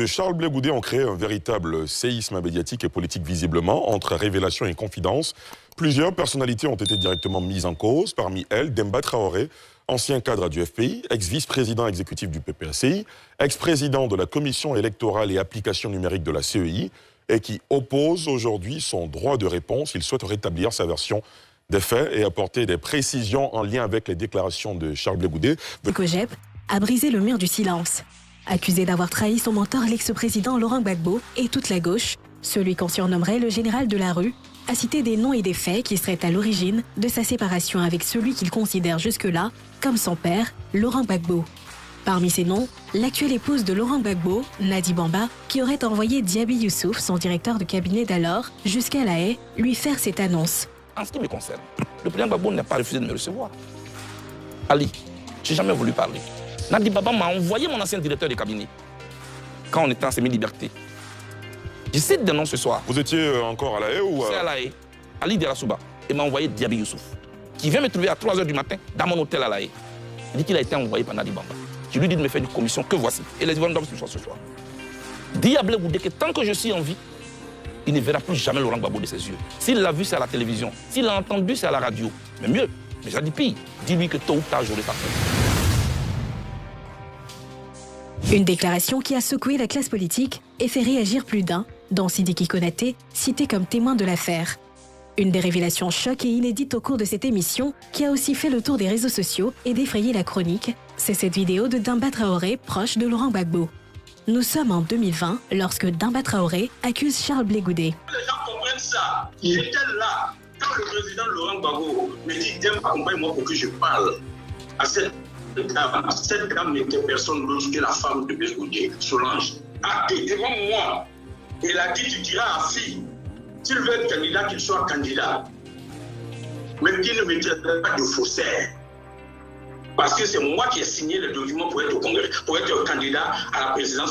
Charles Blé Goudé ont créé un véritable séisme médiatique et politique visiblement, entre révélation et confidence. Plusieurs personnalités ont été directement mises en cause, parmi elles Demba Traoré, ancien cadre du FPI, ex-vice-président exécutif du PPACI, ex-président de la Commission électorale et application numérique de la CEI, et qui oppose aujourd'hui son droit de réponse. Il souhaite rétablir sa version des faits et apporter des précisions en lien avec les déclarations de Charles Blé Goudé. Le COJEP a brisé le mur du silence. Accusé d'avoir trahi son mentor, l'ex-président Laurent Gbagbo et toute la gauche, celui qu'on surnommerait le général de la rue, a cité des noms et des faits qui seraient à l'origine de sa séparation avec celui qu'il considère jusque-là comme son père, Laurent Gbagbo. Parmi ces noms, l'actuelle épouse de Laurent Gbagbo, Nadi Bamba, qui aurait envoyé Diaby Youssouf, son directeur de cabinet d'alors, jusqu'à La Haye, lui faire cette annonce. En ce qui me concerne, le président Gbagbo n'a pas refusé de me recevoir. Ali, je n'ai jamais voulu parler. Nadi Bamba m'a envoyé mon ancien directeur de cabinet quand on était en semi-liberté. Je cite des noms ce soir. Vous étiez encore à La Haye ou C'est à La Haye, Ali Derasouba, et m'a envoyé Diaby Youssouf, qui vient me trouver à 3 h du matin dans mon hôtel à La Haye. Il dit qu'il a été envoyé par Nadi Bamba. Je lui dis de me faire une commission que voici. Et les événements doivent se faire ce soir. Dis à Blé Goudé que tant que je suis en vie, il ne verra plus jamais Laurent Gbagbo de ses yeux. S'il l'a vu, c'est à la télévision. S'il l'a entendu, c'est à la radio. Mais mieux, mais j'ai dit pire, dis-lui que tôt ou tard, j'aurai sa fin. Une déclaration qui a secoué la classe politique et fait réagir plus d'un, dont Sidiki Konaté, cité comme témoin de l'affaire. Une des révélations choc et inédites au cours de cette émission, qui a aussi fait le tour des réseaux sociaux et défrayé la chronique, c'est cette vidéo de Demba Traoré, proche de Laurent Gbagbo. Nous sommes en 2020, lorsque Demba Traoré accuse Charles Blé Goudé. Les gens comprennent ça. Il était là quand le président Laurent Gbagbo me dit « Demba, accompagne-moi pour que je parle à cette dame. » Cette dame n'était personne d'autre que la femme de Blé Goudé, Solange. Devant moi, elle a dit « Tu diras à fille, s'il veut être candidat, qu'il soit candidat. Mais qu'il ne me tienne pas de faussaire. Parce que c'est moi qui ai signé le document pour être au Congrès, pour être candidat à la présidence. »